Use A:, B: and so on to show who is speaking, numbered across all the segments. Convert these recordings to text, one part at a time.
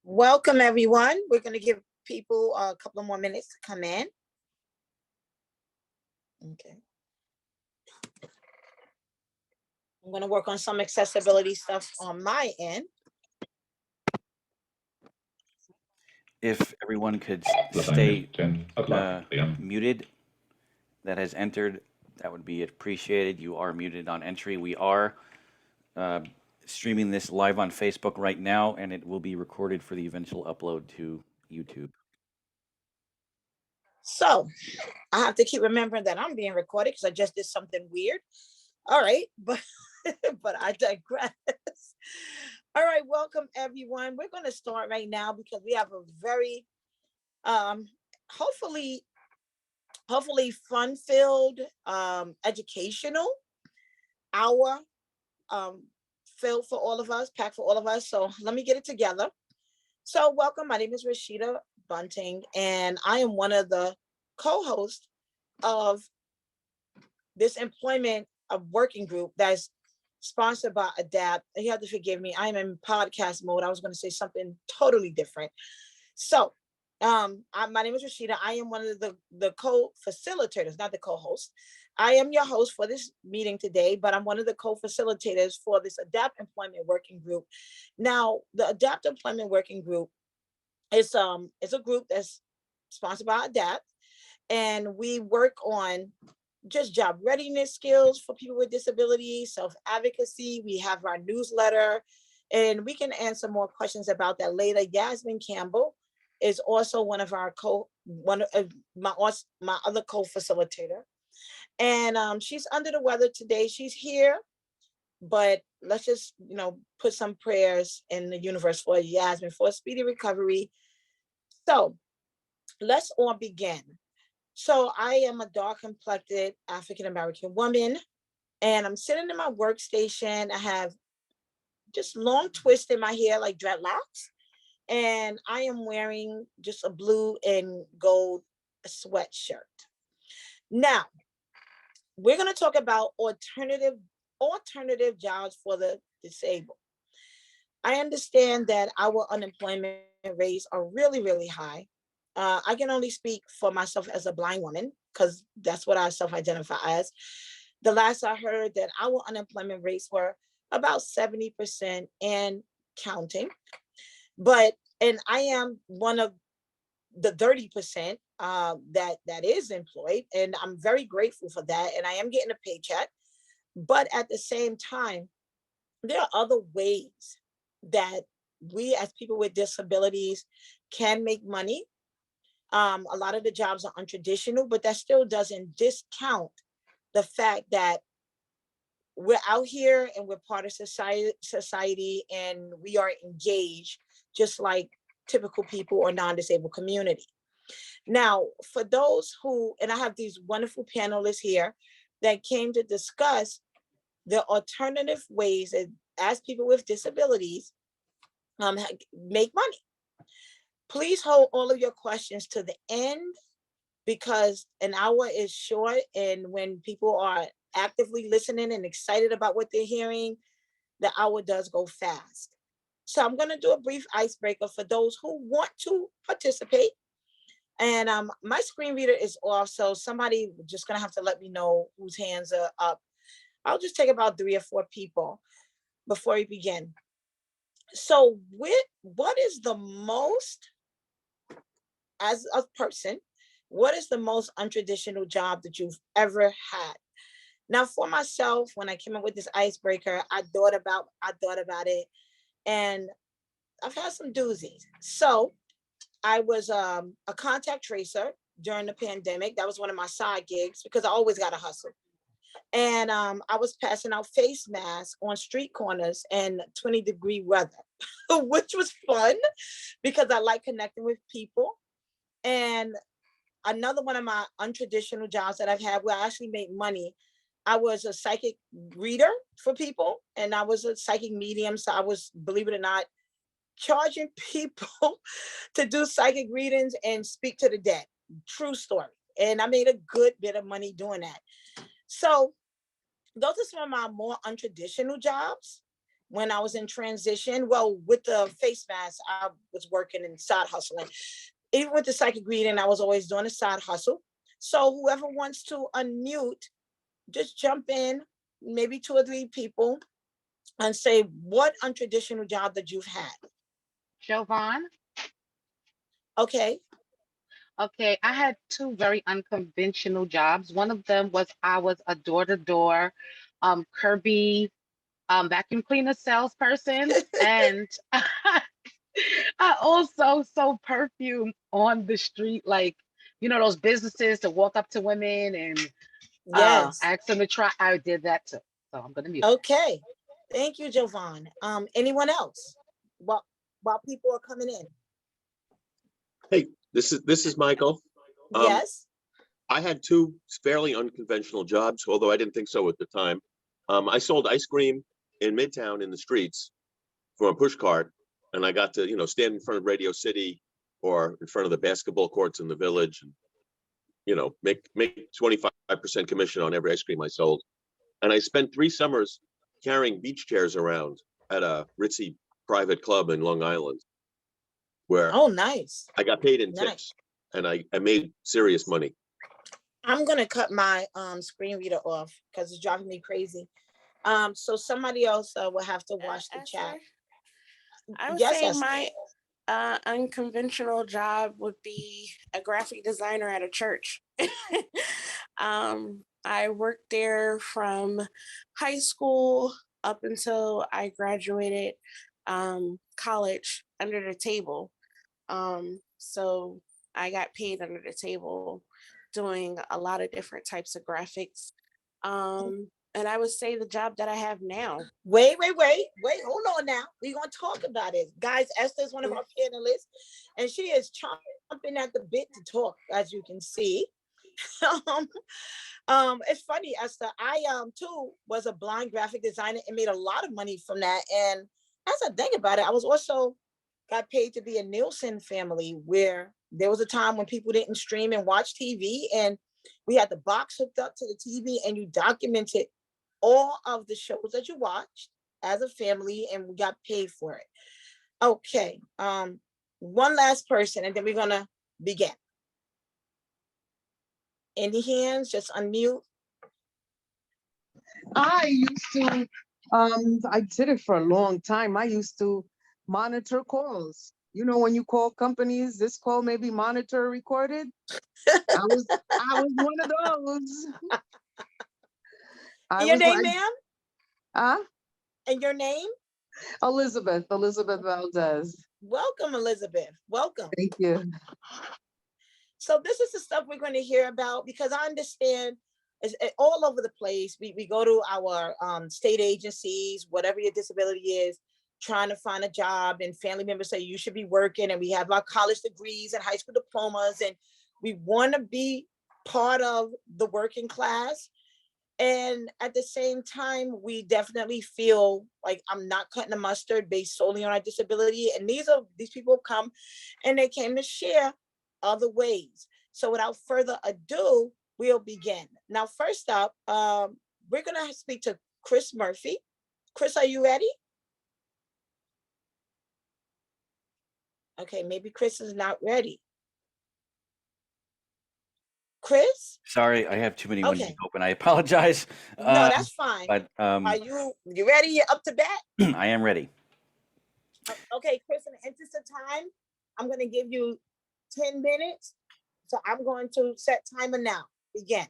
A: Welcome, everyone. We're going to give people a couple of more minutes to come in. Okay. I'm going to work on some accessibility stuff on my end.
B: If everyone could stay muted that has entered, that would be appreciated. You are muted on entry. We are streaming this live on Facebook right now, and it will be recorded for the eventual upload to YouTube.
A: So I have to keep remembering that I'm being recorded because I just did something weird. All right, but I digress. All right, welcome everyone. We're going to start right now because we have a very hopefully fun-filled, educational hour filled for all of us, packed for all of us. So let me get it together. So welcome. My name is Rashida Bunting, and I am one of the co-hosts of this employment working group that's sponsored by ADAPT. You have to forgive me. I'm in podcast mode. I was going to say something totally different. So my name is Rashida. I am one of the co-facilitators, not the co-host. I am your host for this meeting today, but I'm one of the co-facilitators for this ADAPT Employment Working Group. Now, the ADAPT Employment Working Group is a group that's sponsored by ADAPT, and we work on just job readiness skills for people with disabilities, self-advocacy. We have our newsletter, and we can answer more questions about that later. Yasmin Campbell is also one of my other co-facilitator, and she's under the weather today. She's here, but let's just put some prayers in the universe for Yasmin for a speedy recovery. So let's all begin. So I am a dark complected African American woman, and I'm sitting in my workstation. I have just long twists in my hair like dreadlocks, and I am wearing just a blue and gold sweatshirt. Now, we're going to talk about alternative jobs for the disabled. I understand that our unemployment rates are really, really high. I can only speak for myself as a blind woman because that's what I self-identify as. The last I heard that our unemployment rates were about 70% and counting. And I am one of the 30% that is employed, and I'm very grateful for that. And I am getting a paycheck, but at the same time, there are other ways that we as people with disabilities can make money. A lot of the jobs are untraditional, but that still doesn't discount the fact that we're out here and we're part of society, and we are engaged just like typical people or non-disabled community. Now, for those who, and I have these wonderful panelists here that came to discuss the alternative ways that as people with disabilities make money. Please hold all of your questions to the end because an hour is short, and when people are actively listening and excited about what they're hearing, the hour does go fast. So I'm going to do a brief icebreaker for those who want to participate. And my screen reader is off, so somebody just going to have to let me know whose hands are up. I'll just take about 3 or 4 people before we begin. So what is the most, as a person, what is the most untraditional job that you've ever had? Now, for myself, when I came up with this icebreaker, I thought about it, and I've had some doozies. So I was a contact tracer during the pandemic. That was one of my side gigs because I always got to hustle. And I was passing out face masks on street corners in 20-degree weather, which was fun because I like connecting with people. And another one of my untraditional jobs that I've had where I actually made money, I was a psychic reader for people, and I was a psychic medium. So I was, believe it or not, charging people to do psychic readings and speak to the dead. True story. And I made a good bit of money doing that. So those are some of my more untraditional jobs when I was in transition. Well, with the face mask, I was working and side hustling. Even with the psychic reading, I was always doing a side hustle. So whoever wants to unmute, just jump in, maybe two or three people, and say what untraditional job that you've had.
C: Jovan.
A: Okay.
C: Okay, I had two very unconventional jobs. One of them was I was a door-to-door Kirby vacuum cleaner salesperson, and I also sold perfume on the street, like those businesses to walk up to women and
A: Yes.
C: ask them to try. I did that too, so I'm gonna mute.
A: Okay. Thank you, Jovan. Anyone else? While people are coming in.
D: Hey, this is Michael.
A: Yes.
D: I had two fairly unconventional jobs, although I didn't think so at the time. I sold ice cream in Midtown in the streets for a push cart, and I got to, stand in front of Radio City or in front of the basketball courts in the village, and make 25% commission on every ice cream I sold. And I spent 3 summers carrying beach chairs around at a ritzy private club in Long Island, where
A: Oh, nice.
D: I got paid in
A: Nice.
D: tips, and I made serious money.
A: I'm gonna cut my screen reader off because it's driving me crazy. So somebody else will have to watch the chat.
E: I would
A: Yes,
E: say
A: Esther.
E: my unconventional job would be a graphic designer at a church. I worked there from high school up until I graduated college under the table. So I got paid under the table doing a lot of different types of graphics. And I would say the job that I have now.
A: Wait. Hold on now. We're gonna talk about it. Guys, Esther is one of our panelists, and she is chomping at the bit to talk, as you can see. It's funny, Esther. I too was a blind graphic designer and made a lot of money from that. And as I think about it, I was also got paid to be a Nielsen family, where there was a time when people didn't stream and watch TV, and we had the box hooked up to the TV, and you documented all of the shows that you watched as a family, and we got paid for it. Okay. One last person, and then we're gonna begin. Any hands? Just unmute.
F: I used to, I did it for a long time. I used to monitor calls. When you call companies, this call may be monitored or recorded. I was one of those.
A: Your name, ma'am?
F: Huh?
A: And your name?
F: Elizabeth Valdez.
A: Welcome, Elizabeth. Welcome.
F: Thank you.
A: So this is the stuff we're going to hear about, because I understand it's all over the place. We go to our state agencies, whatever your disability is, trying to find a job, and family members say you should be working, and we have our college degrees and high school diplomas, and we want to be part of the working class. And at the same time, we definitely feel like I'm not cutting the mustard based solely on our disability. And these people have come and they came to share other ways. So without further ado, we'll begin. Now, first up, we're going to speak to Chris Murphy. Chris, are you ready? Okay, maybe Chris is not ready. Chris?
B: Sorry, I have too many windows
A: Okay.
B: open. I apologize.
A: No, that's fine.
B: But
A: Are you ready? You're up to bat?
B: I am ready.
A: Okay, Chris, in the interest of time, I'm going to give you 10 minutes. So I'm going to set timer now. Begin.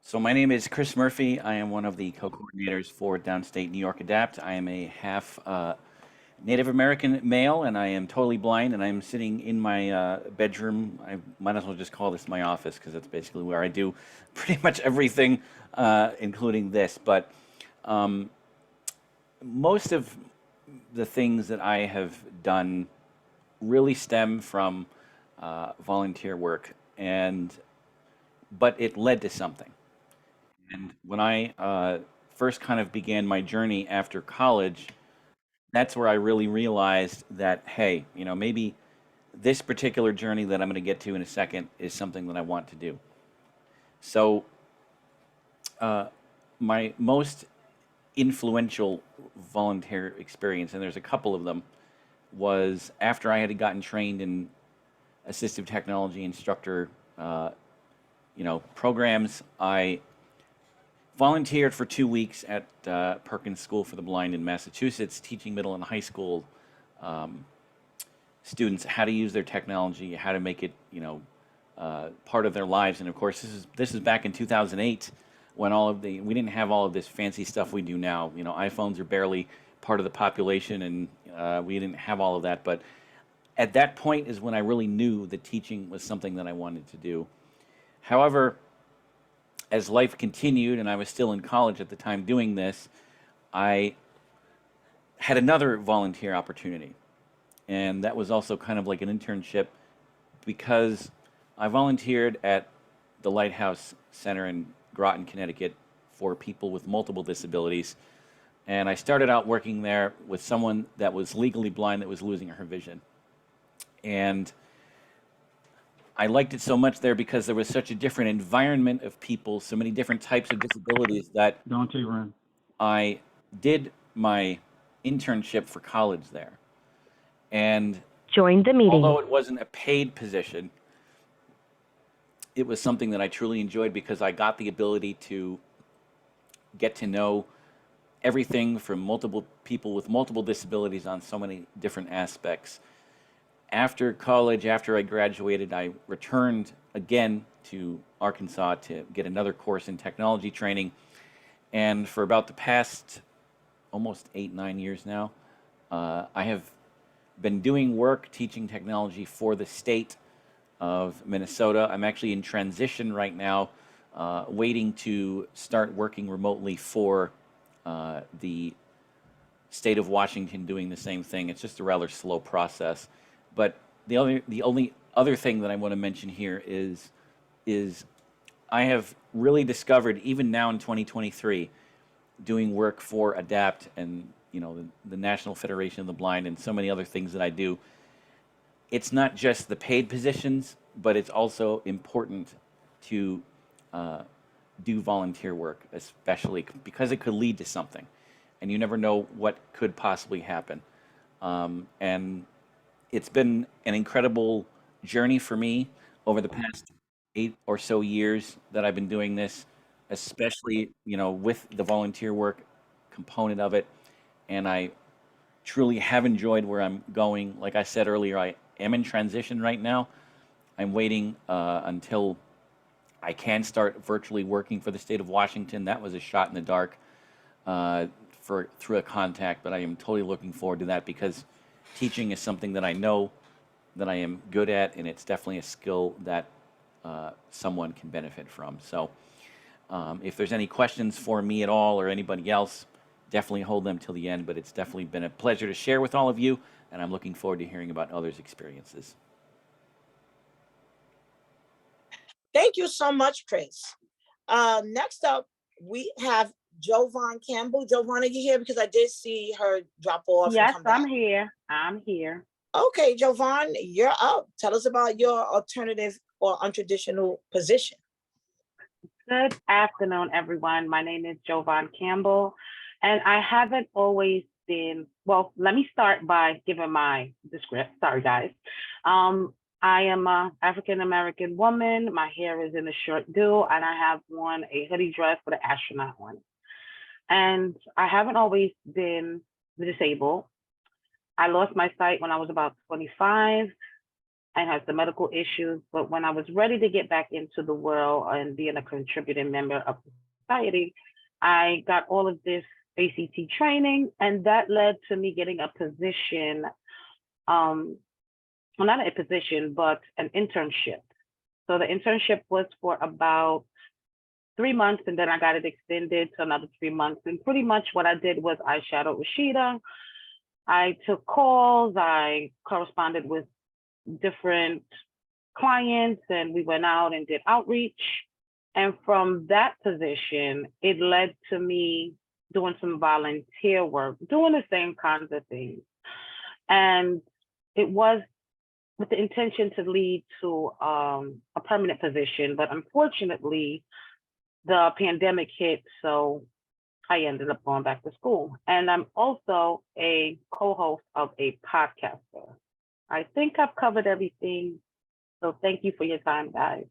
B: So my name is Chris Murphy. I am one of the co-coordinators for Downstate New York Adapt. I am a half Native American male, and I am totally blind, and I'm sitting in my bedroom. I might as well just call this my office, because that's basically where I do pretty much everything, including this. But most of the things that I have done really stem from volunteer work, but it led to something. And when I first kind of began my journey after college, that's where I really realized that, hey, maybe this particular journey that I'm going to get to in a second is something that I want to do. So my most influential volunteer experience, and there's a couple of them, was after I had gotten trained in assistive technology instructor, programs. I volunteered for 2 weeks at Perkins School for the Blind in Massachusetts, teaching middle and high school students how to use their technology, how to make it, part of their lives. And of course, this is back in 2008 when we didn't have all of this fancy stuff we do now. iPhones are barely part of the population, and we didn't have all of that. But at that point is when I really knew that teaching was something that I wanted to do. However, as life continued, and I was still in college at the time doing this, I had another volunteer opportunity. And that was also kind of like an internship, because I volunteered at the Lighthouse Center in Groton, Connecticut for people with multiple disabilities. And I started out working there with someone that was legally blind that was losing her vision. And I liked it so much there because there was such a different environment of people, so many different types of disabilities, that
G: Dante run.
B: I did my internship for college there. And
H: Join the meeting.
B: although it wasn't a paid position, it was something that I truly enjoyed because I got the ability to get to know everything from multiple people with multiple disabilities on so many different aspects. After college, after I graduated, I returned again to Arkansas to get another course in technology training. And for about the past almost 8-9 years now, I have been doing work teaching technology for the state of Minnesota. I'm actually in transition right now, waiting to start working remotely for the state of Washington, doing the same thing. It's just a rather slow process. But the only other thing that I want to mention here is I have really discovered, even now in 2023, doing work for ADAPT and the National Federation of the Blind and so many other things that I do. It's not just the paid positions, but it's also important to do volunteer work, especially because it could lead to something, and you never know what could possibly happen. And it's been an incredible journey for me over the past 8 or so years that I've been doing this, especially with the volunteer work component of it. And I truly have enjoyed where I'm going. Like I said earlier, I am in transition right now. I'm waiting until I can start virtually working for the state of Washington. That was a shot in the dark through a contact, but I am totally looking forward to that because teaching is something that I know that I am good at, and it's definitely a skill that someone can benefit from. So if there's any questions for me at all or anybody else, definitely hold them till the end, but it's definitely been a pleasure to share with all of you, and I'm looking forward to hearing about others' experiences.
A: Thank you so much, Chris. Next up, we have Jovan Campbell. Jovan, are you here? Because I did see her drop off.
C: Yes,
A: and come
C: I'm
A: back.
C: here. I'm here.
A: Okay, Jovan, you're up. Tell us about your alternative or untraditional position.
C: Good afternoon, everyone. My name is Jovan Campbell, and I haven't always been, well, let me start by giving my description. Sorry, guys. I am an African-American woman. My hair is in a short do, and I have worn a hoodie dress with an astronaut on it. And I haven't always been disabled. I lost my sight when I was about 25 and had some medical issues. But when I was ready to get back into the world and being a contributing member of society, I got all of this ACT training, and that led to me getting a position, well, not a position, but an internship. So the internship was for about 3 months, and then I got it extended to another 3 months. And pretty much what I did was I shadowed Rashida. I took calls, I corresponded with different clients, and we went out and did outreach. And from that position, it led to me doing some volunteer work, doing the same kinds of things. And it was with the intention to lead to a permanent position, but unfortunately, the pandemic hit, so I ended up going back to school. And I'm also a co-host of a podcaster. I think I've covered everything. So thank you for your time, guys.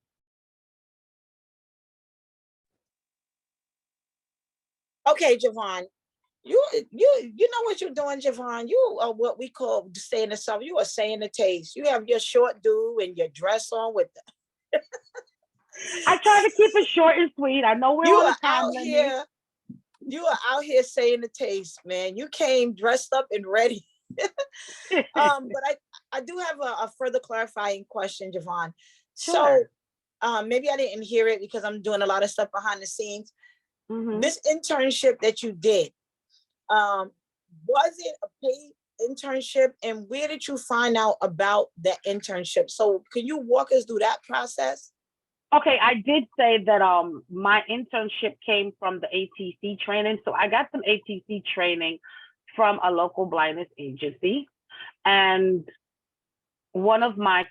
A: Okay, Javon, you know what you're doing, Javon. You are what we call saying the stuff. You are saying the taste. You have your short do and your dress on with the,
C: I try to keep it short and sweet. I know we're
A: you
C: on a
A: are
C: time
A: out
C: limit.
A: here. You are out here saying the taste, man. You came dressed up and ready. But I do have a further clarifying question, Javon. So
C: Sure.
A: maybe I didn't hear it because I'm doing a lot of stuff behind the scenes.
C: Hmm.
A: This internship that you did, um, was it a paid internship, and where did you find out about that internship? So can you walk us through that process?
C: Okay, I did say that my internship came from the ATC training. So I got some ATC training from a local blindness agency. And one of my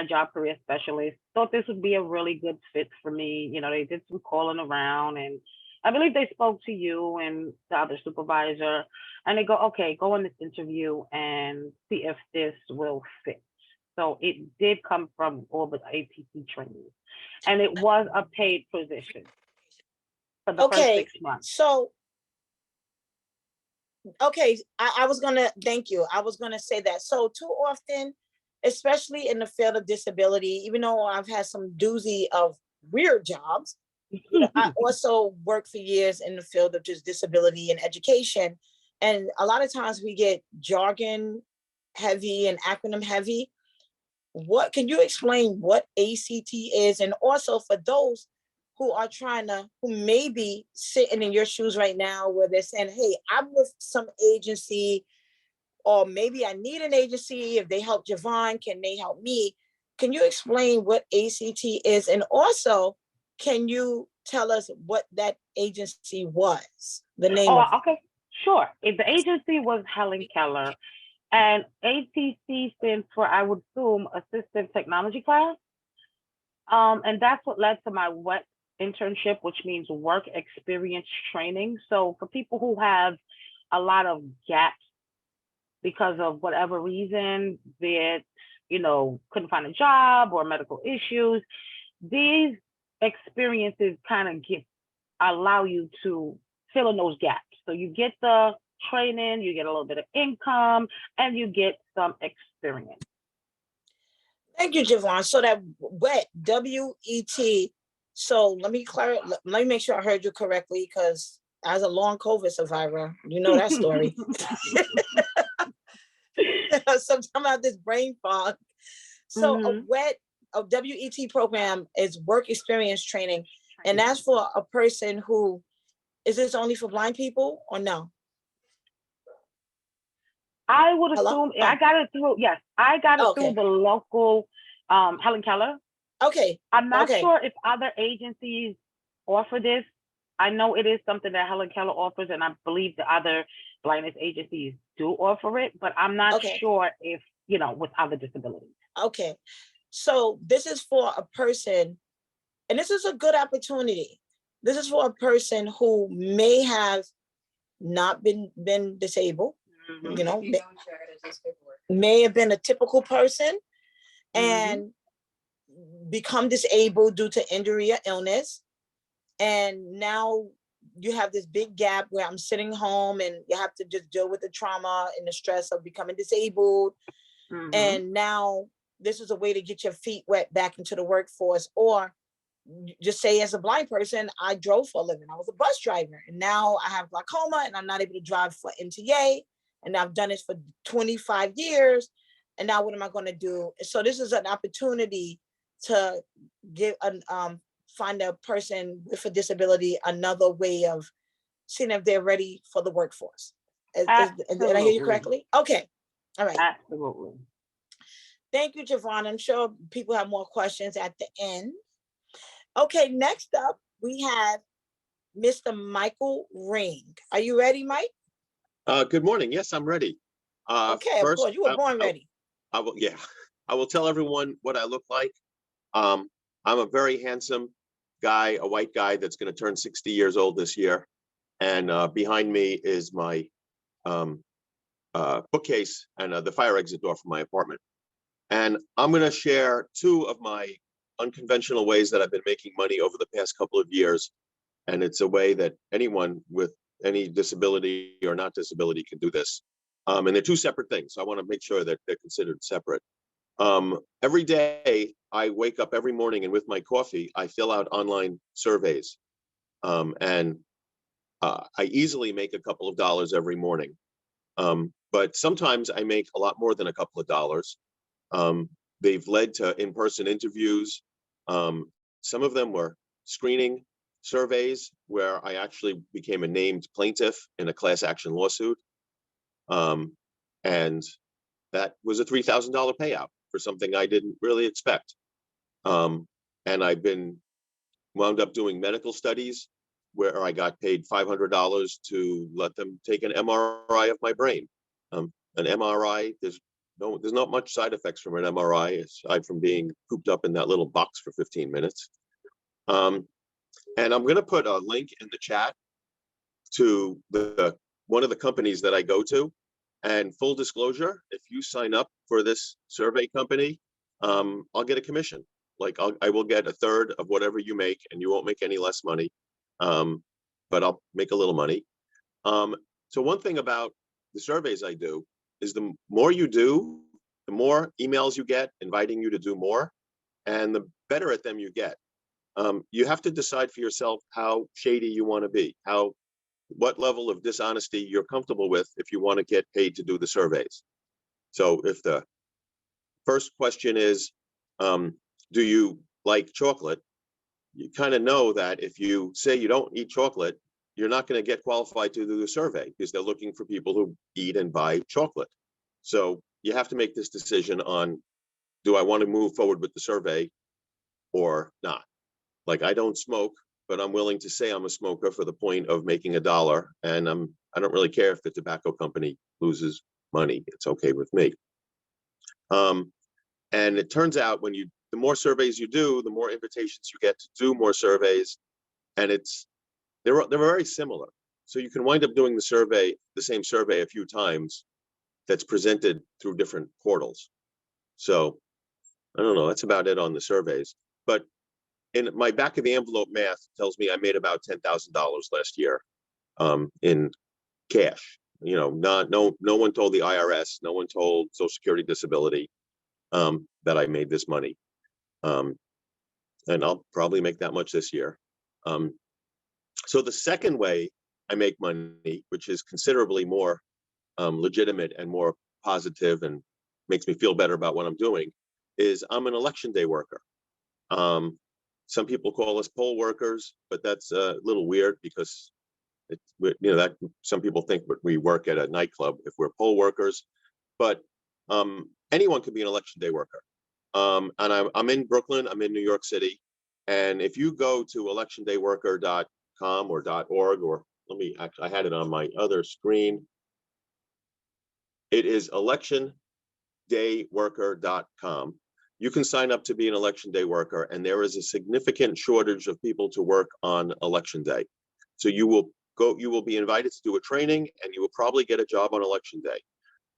C: job career specialists thought this would be a really good fit for me. You know, they did some calling around, and I believe they spoke to you and the other supervisor, and they go, okay, go on this interview and see if this will fit. So it did come from all the ATC training, and it was a paid position for the first
A: Okay,
C: 6 months.
A: so okay, I was gonna thank you. I was gonna say that. So too often, especially in the field of disability, even though I've had some doozy of weird jobs, I also worked for years in the field of just disability and education. And a lot of times we get jargon heavy and acronym heavy. What can you explain what ACT is? And also for those who are who may be sitting in your shoes right now, where they're saying, hey, I'm with some agency, or maybe I need an agency. If they help Javon, can they help me? Can you explain what ACT is? And also, can you tell us what that agency was, the name
C: Oh,
A: of it?
C: okay, sure. If the agency was Helen Keller, and ATC stands for, I would assume, Assistive Technology Class. And that's what led to my WET internship, which means work experience training. So for people who have a lot of gaps because of whatever reason, be it, couldn't find a job or medical issues, these experiences kind of allow you to fill in those gaps. So you get the training, you get a little bit of income, and you get some experience.
A: Thank you, Javon. So that WET, WET. So let me clarify. Let me make sure I heard you correctly, because as a long COVID survivor, you know that story. Sometimes I have this brain fog. So a
C: Mm-hmm.
A: WET program is work experience training, and that's for a person who, is this only for blind people or no?
C: I would
A: Hello?
C: assume I
A: Oh,
C: got it through. Yes, I got it through
A: okay.
C: the local Helen Keller.
A: Okay.
C: I'm not
A: Okay.
C: sure if other agencies offer this. I know it is something that Helen Keller offers, and I believe the other blindness agencies do offer it, but I'm not
A: Okay.
C: sure if, with other disabilities.
A: Okay. So this is for a person, and this is a good opportunity. This is for a person who may have not been disabled,
C: Mm-hmm.
A: you know, may have been a typical person
C: Mm-hmm.
A: and become disabled due to injury or illness. And now you have this big gap where I'm sitting home and you have to just deal with the trauma and the stress of becoming disabled.
C: Mm-hmm.
A: And now this is a way to get your feet wet back into the workforce. Or just say, as a blind person, I drove for a living. I was a bus driver, and now I have glaucoma and I'm not able to drive for MTA. And I've done this for 25 years. And now what am I going to do? So this is an opportunity to find a person with a disability another way of seeing if they're ready for the workforce. Did I hear you
C: Absolutely.
A: correctly? Okay. All right.
C: Absolutely.
A: Thank you, Javon. I'm sure people have more questions at the end. Okay, next up, we have Mr. Michael Ring. Are you ready, Mike?
D: Good morning. Yes, I'm ready.
A: Okay, of
D: First,
A: course. You were born ready.
D: I will, yeah, I will tell everyone what I look like. I'm a very handsome guy, a white guy that's going to turn 60 years old this year. And behind me is my bookcase and the fire exit door from my apartment. And I'm going to share two of my unconventional ways that I've been making money over the past couple of years. And it's a way that anyone with any disability or not disability can do this. And they're two separate things. So I want to make sure that they're considered separate. Every day, I wake up every morning and with my coffee, I fill out online surveys. And I easily make a couple of dollars every morning. But sometimes I make a lot more than a couple of dollars. They've led to in-person interviews. Some of them were screening surveys where I actually became a named plaintiff in a class action lawsuit. And that was a $3,000 payout for something I didn't really expect. And I've been wound up doing medical studies where I got paid $500 to let them take an MRI of my brain. An MRI, there's not much side effects from an MRI aside from being cooped up in that little box for 15 minutes. And I'm going to put a link in the chat to one of the companies that I go to. And full disclosure, if you sign up for this survey company, I'll get a commission. Like I will get a third of whatever you make, and you won't make any less money, but I'll make a little money. So one thing about the surveys I do is the more you do, the more emails you get inviting you to do more, and the better at them you get. You have to decide for yourself how shady you want to be, what level of dishonesty you're comfortable with if you want to get paid to do the surveys. So if the first question is, do you like chocolate? You kind of know that if you say you don't eat chocolate, you're not going to get qualified to do the survey because they're looking for people who eat and buy chocolate. So you have to make this decision on, do I want to move forward with the survey or not? Like, I don't smoke, but I'm willing to say I'm a smoker for the point of making a dollar. And I don't really care if the tobacco company loses money. It's okay with me. And it turns out the more surveys you do, the more invitations you get to do more surveys. And they're very similar. So you can wind up doing the same survey a few times that's presented through different portals. So I don't know, that's about it on the surveys. But in my back of the envelope math tells me I made about $10,000 last year in cash. No one told the IRS, no one told Social Security Disability that I made this money. And I'll probably make that much this year. So the second way I make money, which is considerably more legitimate and more positive and makes me feel better about what I'm doing, is I'm an election day worker. Some people call us poll workers, but that's a little weird because that some people think we work at a nightclub if we're poll workers. But anyone can be an election day worker. And I'm in Brooklyn, I'm in New York City. And if you go to electiondayworker.com or .org, or I had it on my other screen. It is electiondayworker.com. You can sign up to be an election day worker, and there is a significant shortage of people to work on election day. So you will be invited to do a training, and you will probably get a job on election day.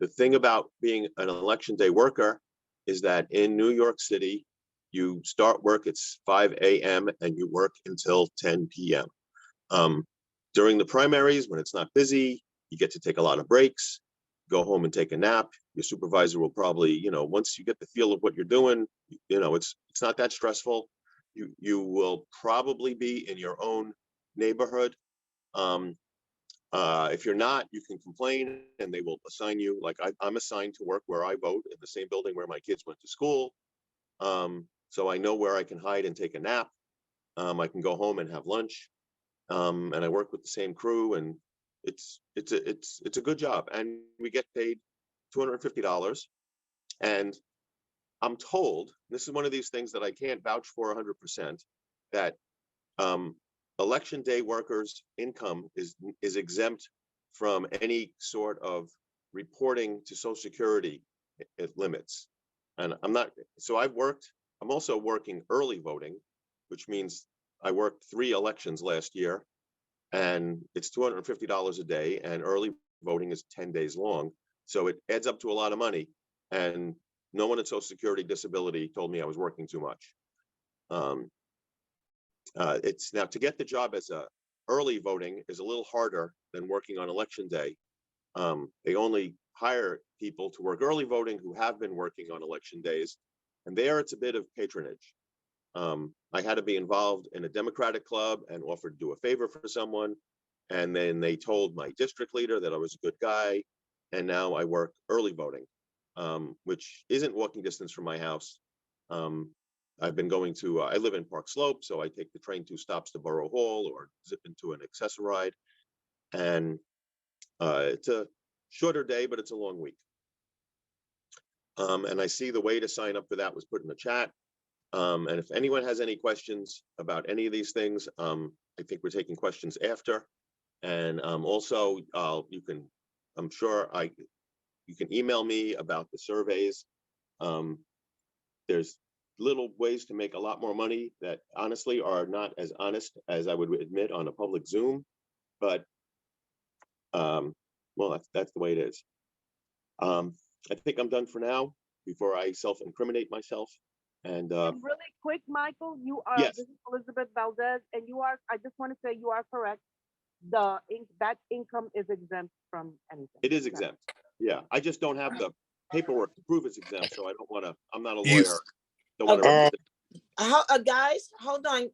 D: The thing about being an election day worker is that in New York City, you start work at 5 a.m. and you work until 10 p.m. During the primaries, when it's not busy, you get to take a lot of breaks, go home and take a nap. Your supervisor will probably, once you get the feel of what you're doing, it's not that stressful. You will probably be in your own neighborhood. If you're not, you can complain and they will assign you. Like I'm assigned to work where I vote in the same building where my kids went to school. So I know where I can hide and take a nap. I can go home and have lunch. And I work with the same crew, and it's a good job. And we get paid $250. And I'm told, this is one of these things that I can't vouch for 100%, that election day workers' income is exempt from any sort of reporting to Social Security limits. And I'm also working early voting, which means I worked 3 elections last year. and it's $250 a day, and early voting is 10 days long. So it adds up to a lot of money. And no one at Social Security Disability told me I was working too much. It's now, to get the job as a early voting is a little harder than working on election day. They only hire people to work early voting who have been working on election days. And there it's a bit of patronage. I had to be involved in a Democratic club and offered to do a favor for someone. And then they told my district leader that I was a good guy. And now I work early voting, which isn't walking distance from my house. I've been going to, I live in Park Slope, so I take the train 2 stops to Borough Hall or zip into an Access-a-Ride. And it's a shorter day, but it's a long week. And I see the way to sign up for that was put in the chat. And if anyone has any questions about any of these things, I think we're taking questions after. And also, you can, I'm sure you can email me about the surveys. There's little ways to make a lot more money that honestly are not as honest as I would admit on a public Zoom, but well, that's the way it is. I think I'm done for now before I self-incriminate myself. And
G: really quick, Michael, you are,
D: yes.
G: this is Elizabeth Valdez, and you are, I just want to say you are correct. That income is exempt from anything.
D: It is exempt. Yeah, I just don't have the paperwork to prove it's exempt, so I don't want to, I'm not a lawyer. Don't want to
A: guys, hold on.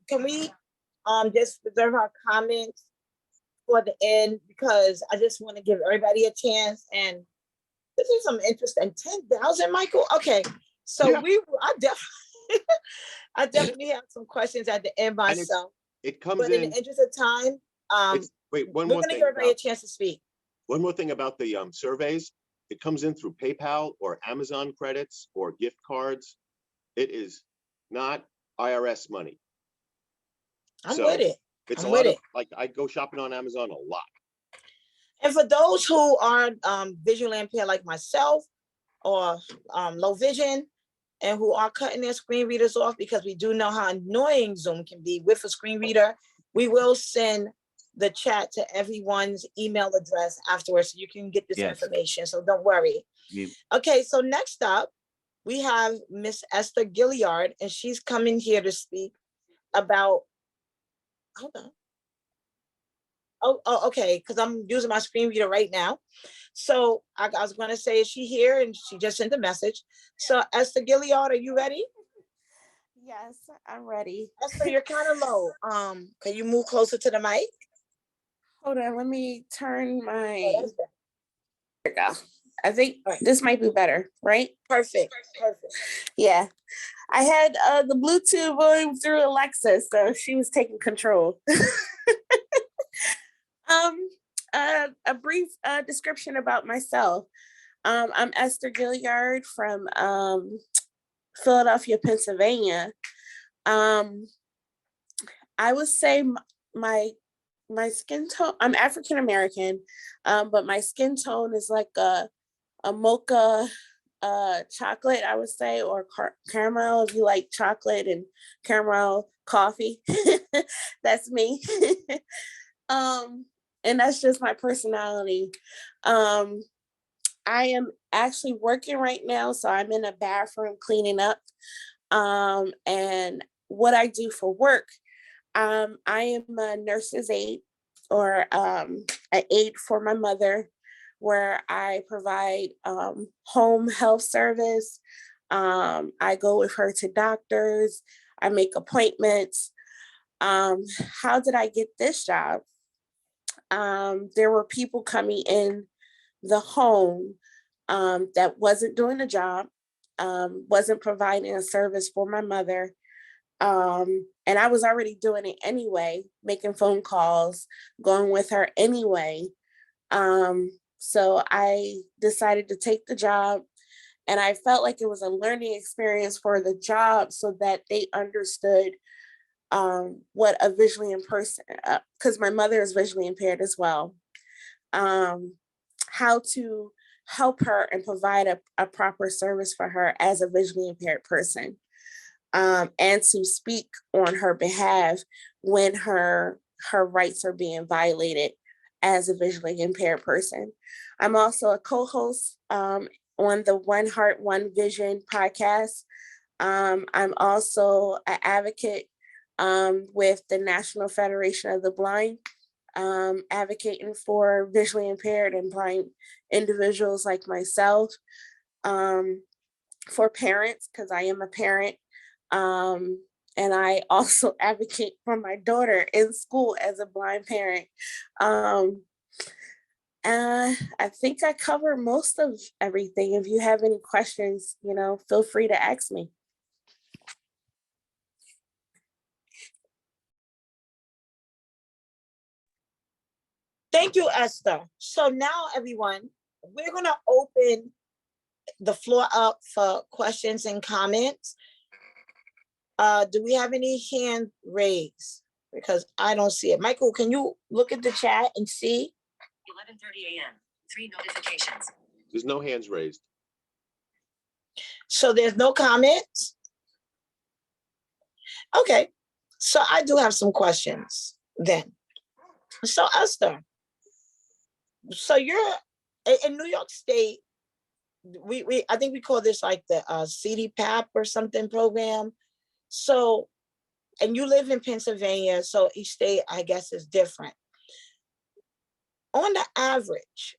A: Can we just reserve our comments for the end, because I just want to give everybody a chance. And this is some interesting. 10,000, Michael. Okay, so yeah. I definitely have some questions at the end myself.
D: It comes
A: but in the interest of time,
D: wait,
A: we're going to give everybody a chance to speak.
D: One more thing about the surveys. It comes in through PayPal or Amazon credits or gift cards. It is not IRS money.
A: I'm with it.
D: It's a lot of, like, I go shopping on Amazon a lot.
A: And for those who are visually impaired like myself, or low vision, and who are cutting their screen readers off, because we do know how annoying Zoom can be with a screen reader, we will send the chat to everyone's email address afterwards, so you can get this information. So don't worry. Okay, so next up, we have Miss Esther Gilliard, and she's coming here to speak about, hold on. Oh, okay, because I'm using my screen reader right now. So I was going to say, is she here? And she just sent a message. So Esther Gilliard, are you ready?
E: Yes, I'm ready.
A: Esther, you're kind of low. Can you move closer to the mic?
E: Hold on, let me turn my, there we go. I think this might be better, right?
A: Perfect.
E: Yeah, I had the Bluetooth going through Alexa, so she was taking control. A brief description about myself. I'm Esther Gilliard from Philadelphia, Pennsylvania. I would say my skin tone, I'm African American, but my skin tone is like a mocha chocolate, I would say, or caramel, if you like chocolate and caramel coffee. That's me. And that's just my personality. I am actually working right now, so I'm in a bathroom cleaning up. And what I do for work, I am a nurse's aide, or an aide for my mother, where I provide home health service. I go with her to doctors. I make appointments. How did I get this job? There were people coming in the home that wasn't doing the job, wasn't providing a service for my mother. And I was already doing it anyway, making phone calls, going with her anyway. So I decided to take the job, and I felt like it was a learning experience for the job, so that they understood what a visually impaired person, because my mother is visually impaired as well, how to help her and provide a proper service for her as a visually impaired person, and to speak on her behalf when her her rights are being violated as a visually impaired person. I'm also a co-host on the One Heart, One Vision podcast. I'm also an advocate with the National Federation of the Blind, advocating for visually impaired and blind individuals like myself, for parents, because I am a parent. And I also advocate for my daughter in school as a blind parent. I think I cover most of everything. If you have any questions, feel free to ask me.
A: Thank you, Esther. So now, everyone, we're going to open the floor up for questions and comments. Do we have any hand raised? Because I don't see it. Michael, can you look at the chat and see?
H: 11:30 a.m. 3 notifications.
D: There's no hands raised.
A: So there's no comments? Okay. So I do have some questions then. So Esther, so you're in New York State. I think we call this like the CDPAP or something program. So, and you live in Pennsylvania, so each state, I guess, is different. On the average,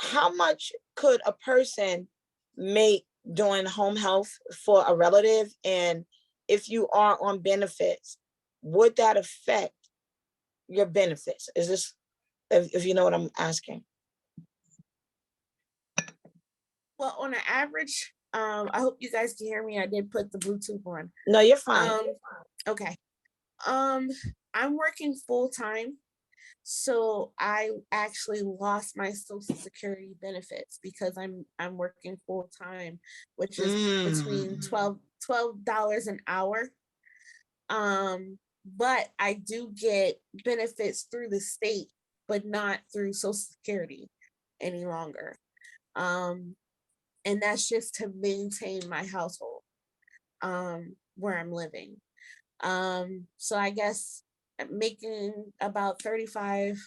A: how much could a person make doing home health for a relative? And if you are on benefits, would that affect your benefits? Is this, if you know what I'm asking?
E: Well, on an average, I hope you guys can hear me. I did put the Bluetooth on.
A: No, you're fine.
E: Okay. I'm working full time. So I actually lost my Social Security benefits because I'm working full time, which is between $12 an hour. But I do get benefits through the state, but not through Social Security any longer. And that's just to maintain my household where I'm living. So I guess making about $35.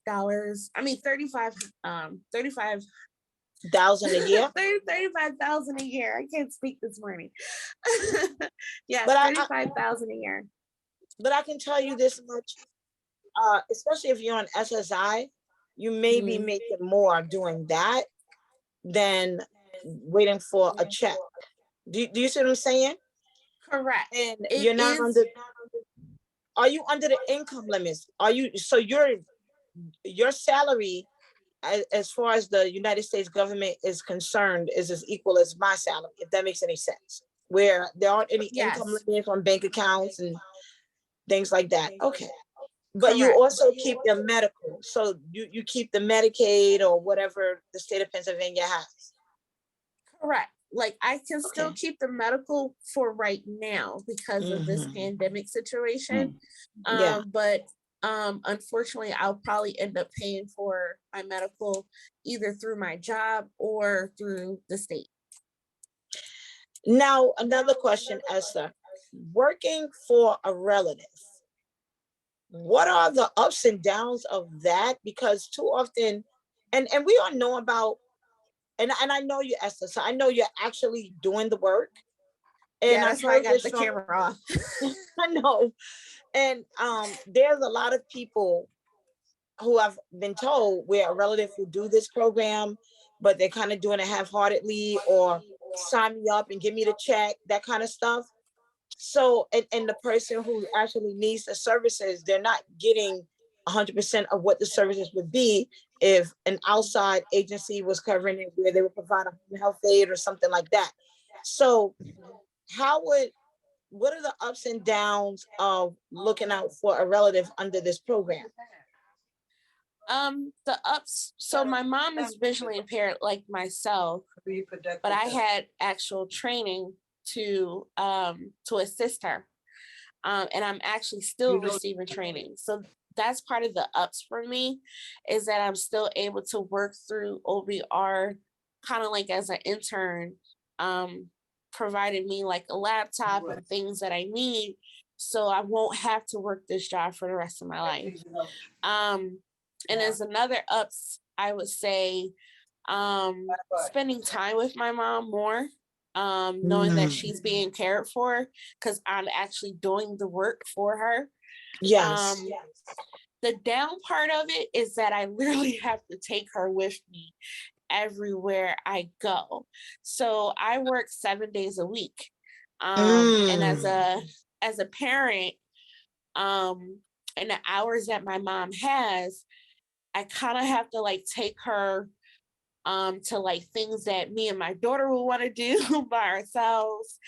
E: I mean,
A: 35,000 a year.
E: 35,000 a year. I can't speak this morning. Yeah,
A: but
E: 35,000 a year.
A: But I can tell you this much, especially if you're on SSI, you may be making more doing that than waiting for a check. Do you see what I'm saying?
E: Correct.
A: And you're not under. Are you under the income limits? Are you? So your salary, as far as the United States government is concerned, is as equal as my salary, if that makes any sense. Where there aren't any income limits on bank accounts and things like that. Okay. But you also keep your medical. So you keep the Medicaid or whatever the state of Pennsylvania has.
E: Correct. Like I can still keep the medical for right now because of this pandemic situation. But unfortunately, I'll probably end up paying for my medical either through my job or through the state.
A: Now, another question, Esther. Working for a relative, what are the ups and downs of that? Because too often, and we all know about, and I know you, Esther, so I know you're actually doing the work. And
E: that's why I got the camera off.
A: I know. And there's a lot of people who have been told where a relative will do this program, but they're kind of doing it half-heartedly, or sign me up and give me the check, that kind of stuff. So, and the person who actually needs the services, they're not getting 100% of what the services would be if an outside agency was covering it, where they would provide a health aid or something like that. So what are the ups and downs of looking out for a relative under this program?
E: The ups, so my mom is visually impaired like myself, but I had actual training to assist her. And I'm actually still receiving training. So that's part of the ups for me, is that I'm still able to work through OBR kind of like as an intern, providing me like a laptop and things that I need so I won't have to work this job for the rest of my life. And as another ups, I would say spending time with my mom more, knowing that she's being cared for because I'm actually doing the work for her.
A: Yes.
E: The down part of it is that I literally have to take her with me everywhere I go. So I work 7 days a week. And as a parent, and the hours that my mom has, I kind of have to like take her to like things that me and my daughter will want to do by ourselves,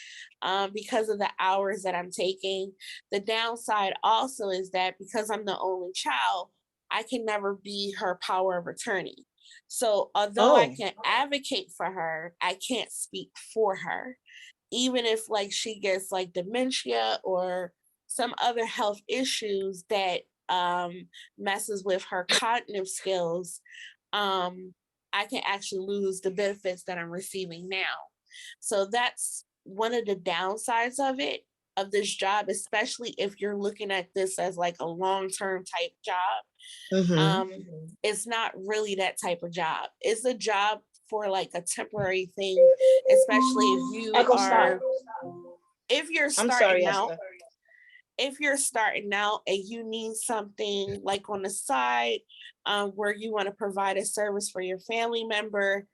E: because of the hours that I'm taking. The downside also is that because I'm the only child, I can never be her power of attorney. So although I can advocate for her, I can't speak for her. Even if like she gets like dementia or some other health issues that messes with her cognitive skills, I can actually lose the benefits that I'm receiving now. So that's one of the downsides of it, of this job, especially if you're looking at this as like a long-term type job. It's not really that type of job. It's a job for like a temporary thing, especially if you
A: Echo,
E: are,
A: stop.
E: if you're
A: I'm sorry,
E: starting out,
A: Esther.
E: if you're starting out and you need something like on the side, where you want to provide a service for your family member,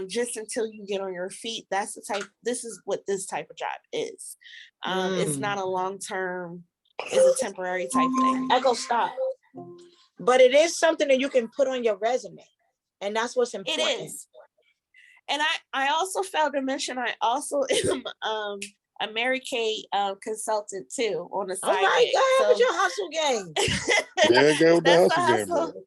E: just until you get on your feet, that's the type, this is what this type of job is. It's not a long-term, it's a temporary type thing.
A: Echo, stop. But it is something that you can put on your resume, and that's what's important.
E: It is. And I also failed to mention, I also am a Mary Kay consultant too on the side.
A: All right,
E: gig.
A: go ahead
E: So
A: with your hustle game.
I: Yeah, go with the
E: that's a
I: hustle game,
E: hustle.
I: bro.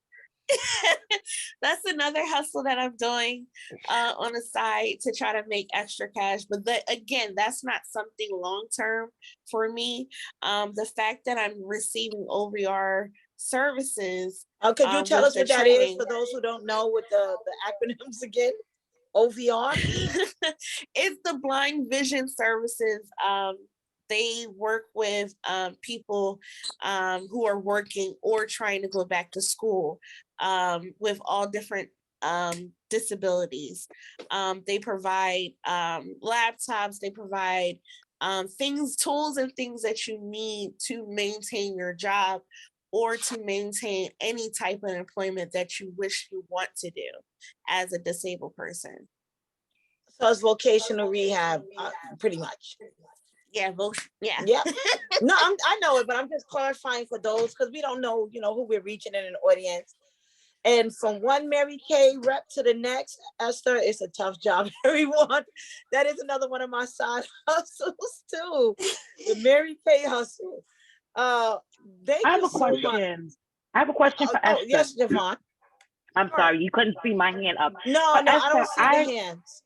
E: That's another hustle that I'm doing on the side to try to make extra cash. But again, that's not something long term for me. The fact that I'm receiving OVR services.
A: Could you tell
E: with
A: us what
E: the
A: that is
E: training.
A: for those who don't know what the acronyms again? OVR?
E: It's the blind vision services. They work with people who are working or trying to go back to school, with all different disabilities. They provide laptops, they provide things, tools and things that you need to maintain your job or to maintain any type of employment that you wish you want to do as a disabled person.
A: So it's vocational rehab, pretty much.
E: Yeah, yeah.
A: Yeah. No, I know it, but I'm just clarifying for those because we don't know, who we're reaching in an audience. And from one Mary Kay rep to the next, Esther, it's a tough job, everyone. That is another one of my side hustles too. The Mary Kay hustle. Thank
G: I have
A: you
G: a
A: so much.
G: question. I have a question for Esther.
A: Oh, yes, Javon.
G: I'm sorry, you couldn't see my hand up.
A: No,
G: But
A: no,
G: Esther,
A: I don't see the hands.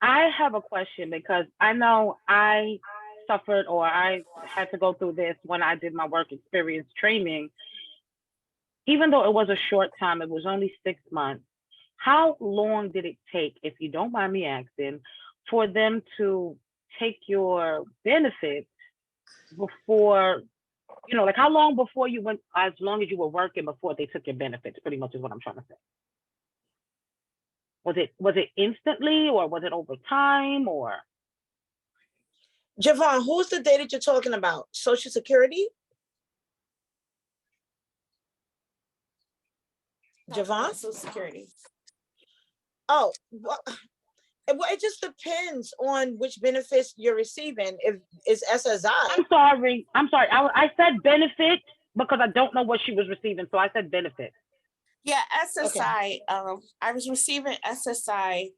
G: I have a question because I know I suffered or I had to go through this when I did my work experience training. Even though it was a short time, it was only 6 months. How long did it take, if you don't mind me asking, for them to take your benefits before, like how long before you went, as long as you were working before they took your benefits, pretty much is what I'm trying to say. Was it instantly or was it over time or?
A: Javon, who's the date that you're talking about? Social Security? Javon?
E: Social Security.
A: Oh, well, it just depends on which benefits you're receiving. If it's SSI.
G: I'm sorry. I said benefit because I don't know what she was receiving, so I said benefit.
E: Yeah, SSI. Okay. I was receiving SSI,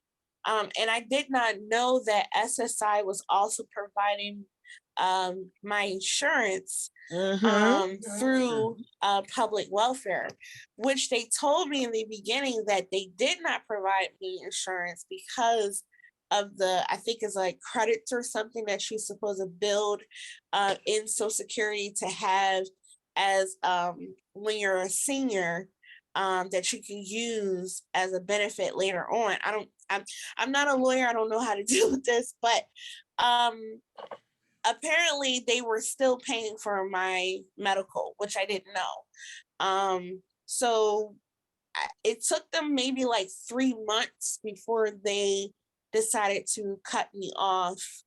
E: and I did not know that SSI was also providing my insurance through public welfare, which they told me in the beginning that they did not provide me insurance because of I think it's like credits or something that you're supposed to build in Social Security to have as when you're a senior. That you can use as a benefit later on. I'm not a lawyer. I don't know how to deal with this, but apparently they were still paying for my medical, which I didn't know. So it took them maybe like 3 months before they decided to cut me off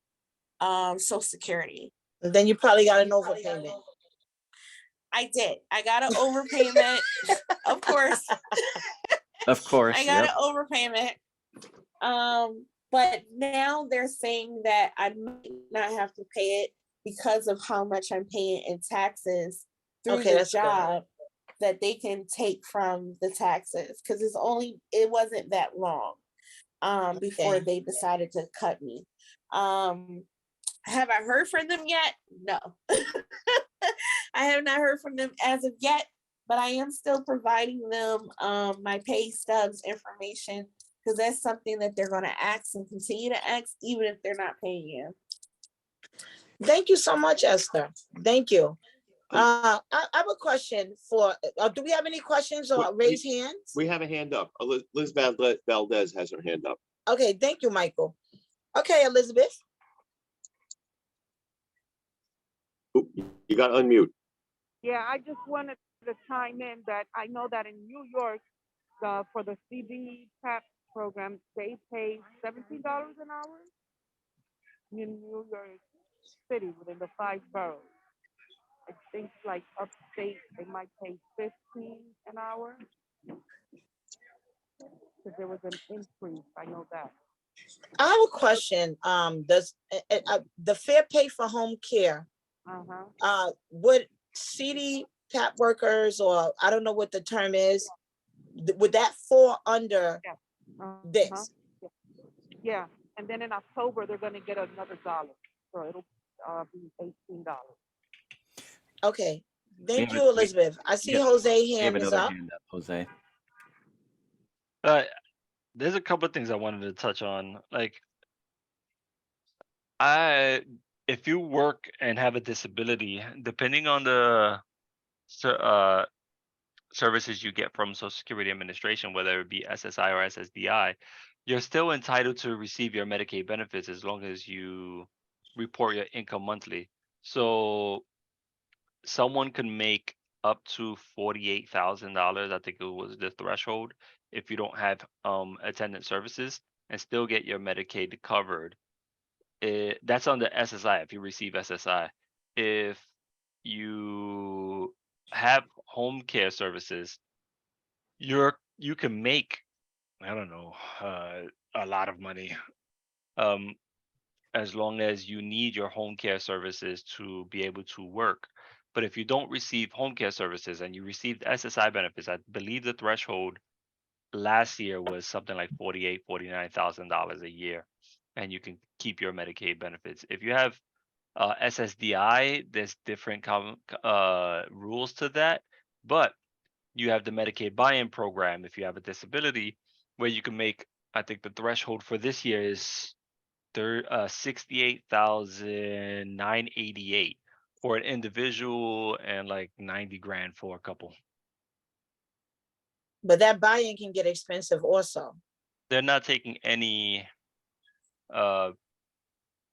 E: Social Security.
A: And then you probably got an overpayment.
E: I did. I got an overpayment, of course.
B: Of course.
E: I got
B: Yep.
E: an overpayment. But now they're saying that I might not have to pay it because of how much I'm paying in taxes through
A: Okay,
E: the
A: that's good.
E: job that they can take from the taxes, because it wasn't that long before
A: Okay.
E: they decided to cut me. Have I heard from them yet? No. I have not heard from them as of yet, but I am still providing them my pay stubs information, because that's something that they're going to ask and continue to ask, even if they're not paying you.
A: Thank you so much, Esther. Thank you. I have a question for, do we have any questions or raise hands?
D: We have a hand up. Liz Valdez has her hand up.
A: Okay, thank you, Michael. Okay, Elizabeth.
D: Oop, you got to unmute.
I: Yeah, I just wanted to chime in that I know that in New York, for the CDPAP program, they pay $17 an hour. In New York City, within the 5 boroughs, I think like upstate, they might pay 15 an hour. Because there was an increase, I know that.
A: I have a question. Does the fair pay for home care, would CDPAP workers, or I don't know what the term is, would that fall under this?
I: Yeah, and then in October, they're going to get another $1. So it'll be $18.
A: Okay, thank you, Elizabeth. I see Jose hand is up.
B: Jose.
J: There's a couple of things I wanted to touch on. Like, if you work and have a disability, depending on the services you get from Social Security Administration, whether it be SSI or SSDI, you're still entitled to receive your Medicaid benefits as long as you report your income monthly. So someone can make up to $48,000, I think it was the threshold, if you don't have attendant services, and still get your Medicaid covered. That's on the SSI if you receive SSI. If you have home care services, you can make, I don't know, a lot of money, as long as you need your home care services to be able to work. But if you don't receive home care services and you received SSI benefits, I believe the threshold last year was something like $49,000 a year, and you can keep your Medicaid benefits. If you have SSDI, there's different rules to that, but you have the Medicaid buy-in program if you have a disability, where you can make, I think the threshold for this year is $68,988 for an individual, and like 90 grand for a couple.
A: But that buy-in can get expensive also.
J: They're not taking any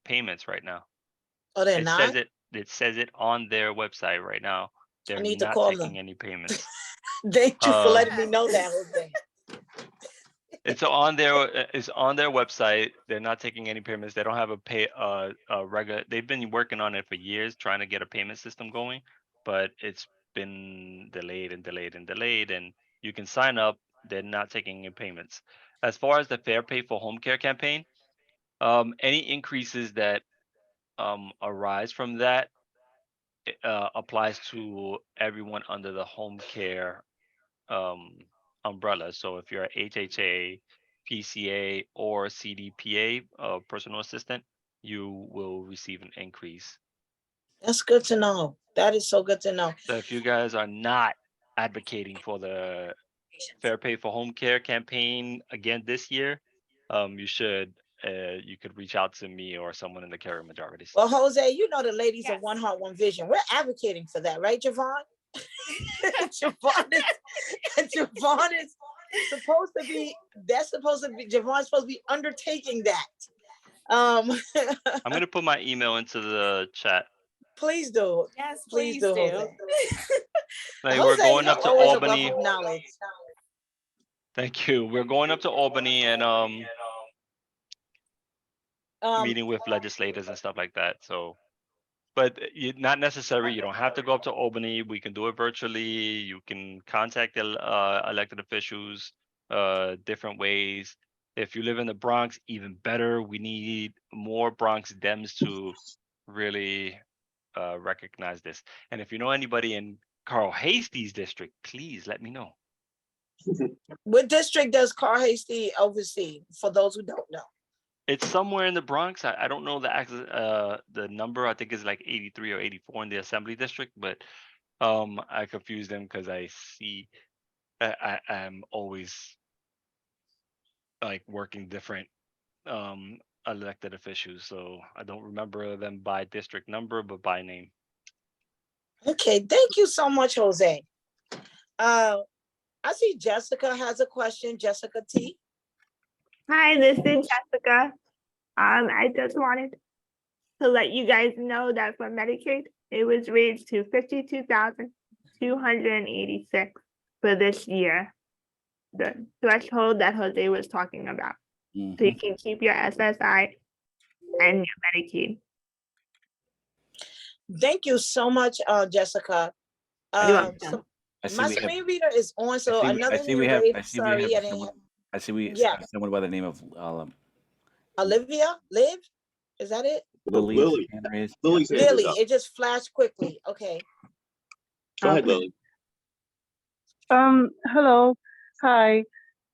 J: payments right now.
A: Oh, they're not?
J: It says it on their website right now. They're
A: need to
J: not
A: call
J: taking
A: them.
J: any payments.
A: Thank you for letting me know that, Jose.
J: It's on their website. They're not taking any payments. They don't have a regular. They've been working on it for years, trying to get a payment system going, but it's been delayed and delayed and delayed. And you can sign up. They're not taking any payments. As far as the Fair Pay for Home Care campaign, any increases that arise from that applies to everyone under the home care umbrella. So if you're a HHA, PCA, or CDPA, personal assistant, you will receive an increase.
A: That's good to know. That is so good to know.
J: So if you guys are not advocating for the Fair Pay for Home Care campaign again this year, you should. You could reach out to me or someone in the carrier majorities.
A: Well, Jose, you know the ladies of One Heart, One Vision. We're advocating for that, right, Javon? Javon is supposed to be, Javon's supposed to be undertaking that. Um,
J: I'm gonna put my email into the chat.
A: please do.
E: Yes,
A: Please
E: please
A: do,
E: do.
A: Jose.
J: Like we're
A: Jose,
J: going
A: you're
J: up to
A: always a wealth
J: Albany.
A: of knowledge.
J: Thank you. We're going up to Albany and
A: Um,
J: meeting with legislators and stuff like that. So, but not necessary. You don't have to go up to Albany. We can do it virtually. You can contact the elected officials different ways. If you live in the Bronx, even better. We need more Bronx Dems to really recognize this. And if you know anybody in Carl Hasty's district, please let me know.
A: what district does Carl Hasty oversee? For those who don't know.
J: It's somewhere in the Bronx. I don't know the number. I think it's like 83 or 84 in the Assembly District, but I confuse them because I see I'm always like working different elected officials, so I don't remember them by district number, but by name.
A: Okay, thank you so much, Jose. I see Jessica has a question. Jessica T.
K: Hi, this is Jessica. I just wanted to let you guys know that for Medicaid, it was raised to 52,286 for this year, the threshold that Jose was talking about. So you can keep your SSI and your Medicaid.
A: Thank you so much, Jessica. So my screen reader is on, so another hand raised. Sorry, I didn't.
B: I see we
A: Yeah.
B: have someone by the name of
A: Olivia, Liv, is that it?
D: Lily.
B: Lily's
D: Lily's hand is
A: Lily,
D: up.
A: it just flashed quickly. Okay.
D: Go ahead, Lily.
I: Hello. Hi.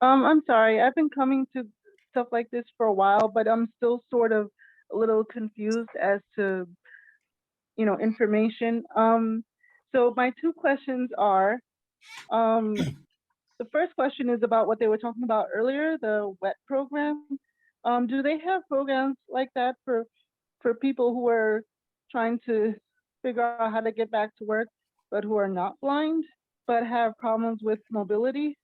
I: I'm sorry. I've been coming to stuff like this for a while, but I'm still sort of a little confused as to, information. So my two questions are, the first question is about what they were talking about earlier, the WET program. Do they have programs like that for people who are trying to figure out how to get back to work, but who are not blind, but have problems with mobility?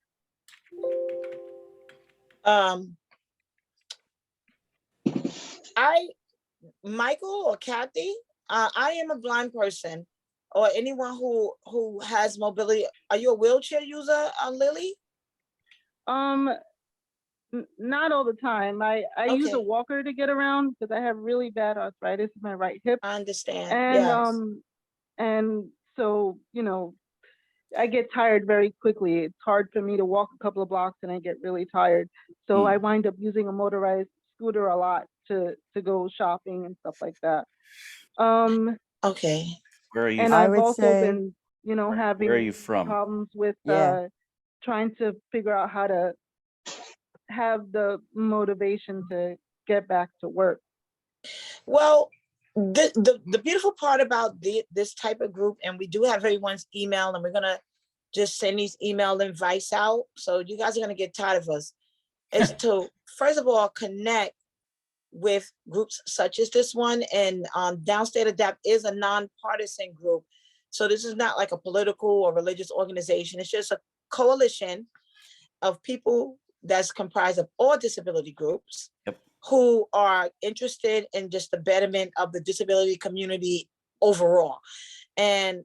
A: Michael or Kathy, I am a blind person, or anyone who has mobility. Are you a wheelchair user, Lily?
I: Not all the time. I use a
A: Okay.
I: walker to get around because I have really bad arthritis in my right hip.
A: I understand.
I: And
A: Yes.
I: and so I get tired very quickly. It's hard for me to walk a couple of blocks and I get really tired. So I wind up using a motorized scooter a lot to go shopping and stuff like that.
A: Okay.
B: Where are you?
I: And I've also been, having
B: where are you from?
I: problems with trying to figure out how to have the motivation to get back to work.
A: Well, the beautiful part about this type of group, and we do have everyone's email, and we're gonna just send these email invites out, so you guys are gonna get tired of us, is to first of all connect with groups such as this one. And Downstate Adapt is a nonpartisan group, so this is not like a political or religious organization. It's just a coalition of people that's comprised of all disability groups who are interested in just the betterment of the disability community overall. And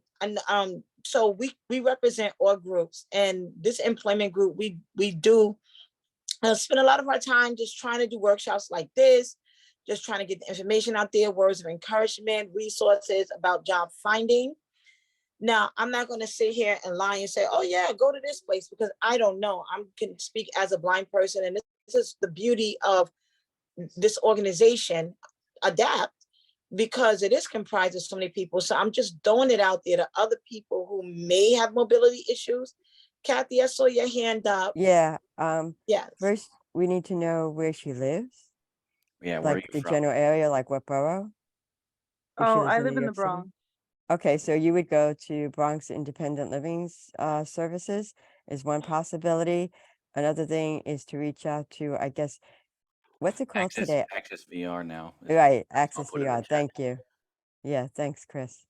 A: so we represent all groups, and this employment group, we do spend a lot of our time just trying to do workshops like this, just trying to get the information out there, words of encouragement, resources about job finding. Now, I'm not going to sit here and lie and say, oh yeah, go to this place, because I don't know. I can speak as a blind person, and this is the beauty of this organization, Adapt, because it is comprised of so many people. So I'm just throwing it out there to other people who may have mobility issues. Kathy, I saw your hand up.
L: Yeah.
A: Yes.
L: First, we need to know where she lives.
B: Yeah, where
L: like
B: are you
L: the
B: from?
L: general area, like what borough? If she
I: Oh,
L: lives
I: I
L: New
I: live in the
L: York City?
I: Bronx.
L: Okay, so you would go to Bronx Independent Living Services is one possibility. Another thing is to reach out to, I guess, what's it called today?
B: Access VR now.
L: Right, Access
B: put it in the
L: VR.
B: chat.
L: Thank you. Yeah, thanks, Chris.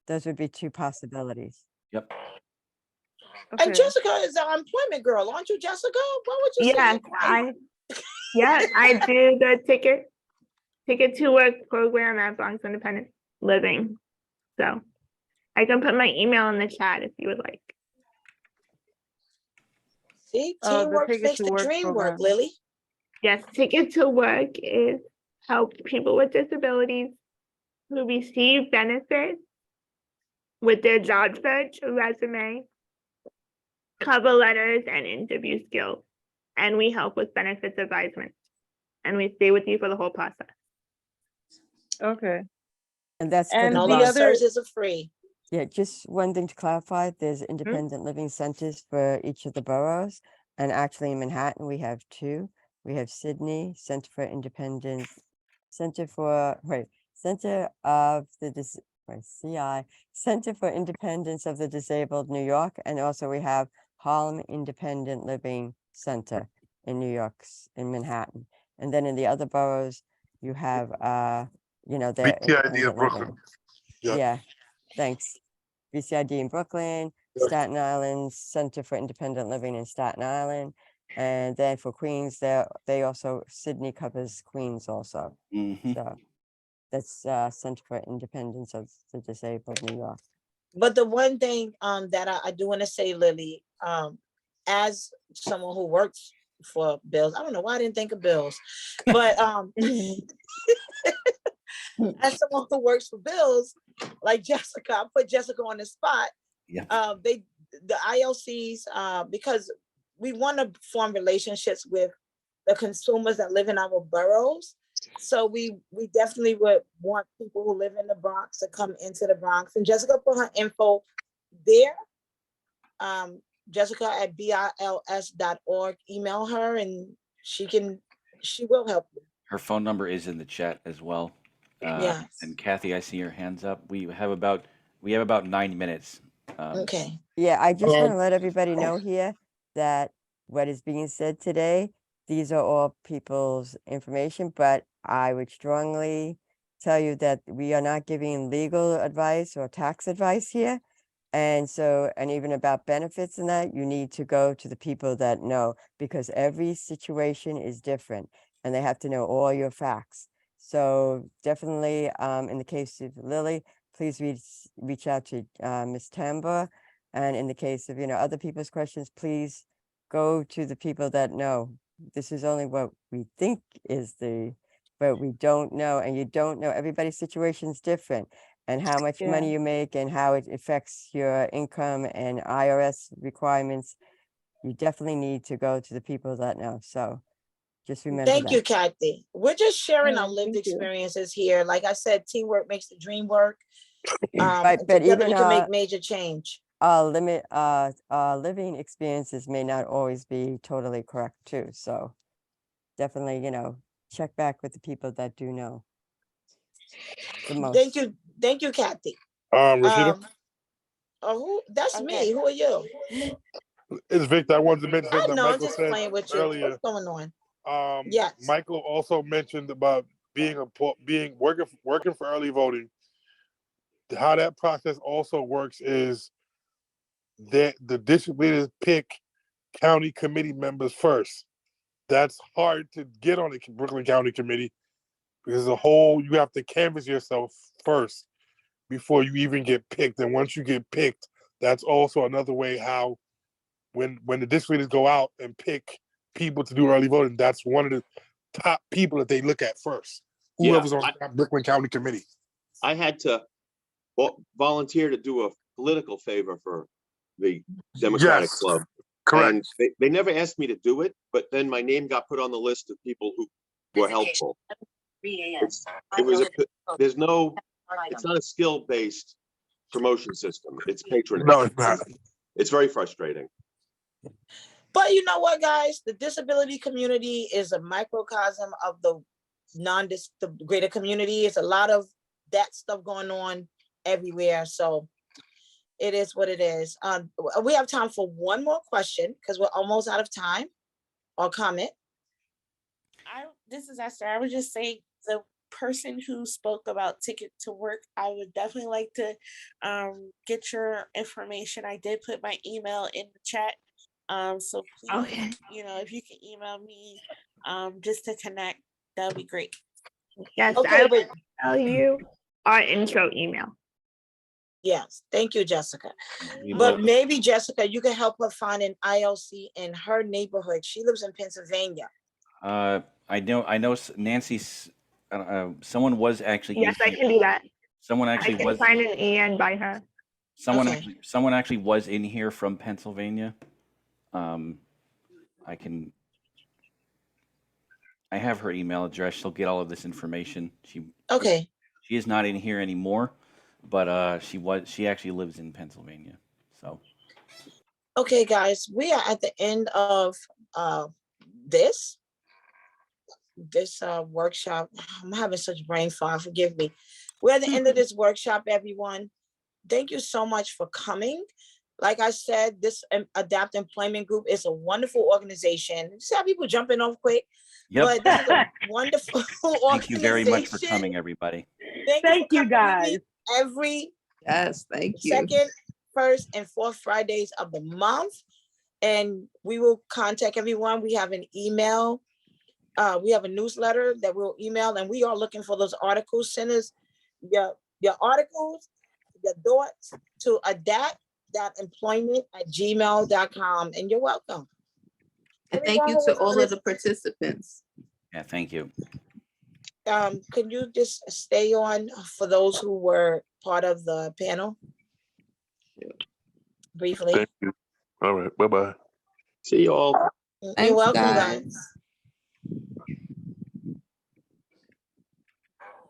L: Those would be two possibilities.
B: Yep.
A: And Jessica is our employment girl, aren't you, Jessica? What would you say?
K: Yes, I do the ticket Ticket to Work program at Bronx Independent Living. So I can put my email in the chat if you would like.
A: See,
E: The
A: teamwork
E: Ticket
A: makes
E: to
A: the
E: Work
A: dream work,
E: program.
A: Lily.
K: Yes, Ticket to Work is help people with disabilities who receive benefits with their job search, resume, cover letters, and interview skills. And we help with benefits advisement. And we stay with you for the whole process.
E: Okay.
L: And that's for
E: And
L: the
A: All
E: the
A: these
L: Bronx.
E: other,
A: services are free.
L: Yeah, just one thing to clarify, there's independent living centers for each of the boroughs. And actually in Manhattan, we have two. We have Sydney Center for Independence, Center of the CI, Center for Independence of the Disabled, New York. And also we have Harlem Independent Living Center in New York, in Manhattan. And then in the other boroughs, you have, they're
M: BTID in
L: independent
M: Brooklyn.
L: living.
M: Yeah.
L: Yeah, thanks. BCID in Brooklyn,
M: Yeah.
L: Staten Island Center for Independent Living in Staten Island. And then for Queens, they also, Sydney covers Queens also.
B: Mhm.
L: So that's Center for Independence of the Disabled, New York.
A: But the one thing that I do want to say, Lily, as someone who works for bills, I don't know why I didn't think of bills, but as someone who works for bills, like Jessica, I put Jessica on the spot.
B: Yep.
A: The ILCs, because we want to form relationships with the consumers that live in our boroughs. So we definitely would want people who live in the Bronx to come into the Bronx. And Jessica put her info there. Jessica at bils.org. Email her and she will help you.
B: Her phone number is in the chat as well.
A: Yes.
B: And Kathy, I see your hands up. We have about 9 minutes.
A: Okay.
L: Yeah, I just want to let everybody know here that what is being said today, these are all people's information, but I would strongly tell you that we are not giving legal advice or tax advice here. And so, and even about benefits and that, you need to go to the people that know, because every situation is different and they have to know all your facts. So definitely, in the case of Lily, please reach out to Ms. Tamba. And in the case of, other people's questions, please go to the people that know. This is only what we think is but we don't know, and you don't know, everybody's situation is different. And how much money you make and how it affects your income and IRS requirements. You definitely need to go to the people that know. So just remember
A: Thank
L: that.
A: you, Kathy. We're just sharing our lived
E: thank you.
A: experiences here. Like I said, teamwork makes the dream work.
L: Right,
A: And
L: but
A: together
L: even
A: we can make major change.
L: living experiences may not always be totally correct too. So definitely, check back with the people that do know the most.
A: Thank you, Kathy.
M: Rashida,
A: Who? That's me.
E: Okay.
A: Who are you?
M: it's Victor. I wanted to mention
A: I
M: something that
A: know, I'm
M: Michael
A: just
M: said
A: playing with you.
M: earlier.
A: What's going on? Yes.
M: Michael also mentioned about working for early voting. How that process also works is that the district leaders pick county committee members first. That's hard to get on the Brooklyn County Committee because you have to canvass yourself first before you even get picked. And once you get picked, that's also another way how when the district leaders go out and pick people to do early voting, that's one of the top people that they look at first. Whoever's on the Brooklyn County Committee.
D: I had to volunteer to do a political favor for the Democratic Club.
M: Correct.
D: And they never asked me to do it, but then my name got put on the list of people who were helpful. It's not a skill-based promotion system. It's patronage.
M: No, it's not.
D: It's very frustrating.
A: But you know what, guys? The disability community is a microcosm of the greater community. It's a lot of that stuff going on everywhere. So it is what it is. We have time for one more question because we're almost out of time or comment.
E: This is Esther. I would just say the person who spoke about Ticket to Work, I would definitely like to get your information. I did put my email in the chat. So please, if you can email me just to connect, that would be great.
K: Yes,
A: Okay,
K: I will
A: but
K: tell you our intro email.
A: yes, thank you, Jessica.
B: We
A: But
B: will.
A: maybe Jessica, you can help her find an ILC in her neighborhood. She lives in Pennsylvania.
B: I know Nancy's, someone was actually in
K: Yes, I
B: here.
K: can do that.
B: Someone
K: I
B: actually
K: can
B: was,
K: find an EN by her.
A: Okay.
B: someone actually was in here from Pennsylvania. I can, I have her email address. She'll get all of this information.
A: Okay.
B: She is not in here anymore, but she actually lives in Pennsylvania. So
A: Okay, guys, we are at the end of this workshop. I'm having such brain fog, forgive me. We're at the end of this workshop, everyone. Thank you so much for coming. Like I said, this Adapt Employment Group is a wonderful organization. You see how people jumping off quick?
B: yep.
A: But this is a wonderful
B: Thank you very much for
A: organization.
B: coming, everybody.
A: Thank you for coming.
G: guys.
A: We meet every
F: Yes, thank you.
A: second, first, and fourth Fridays of the month. And we will contact everyone. We have an email. We have a newsletter that we'll email, and we are looking for those articles. Send us your articles, your thoughts to adapt.employment@gmail.com, and you're welcome.
F: And thank you to all of the participants.
B: Yeah, thank you.
A: Can you just stay on for those who were part of the panel? Briefly.
M: Thank you. All right. Bye-bye.
D: See you all.
A: You're
F: Thanks,
A: welcome,
F: guys.
A: guys.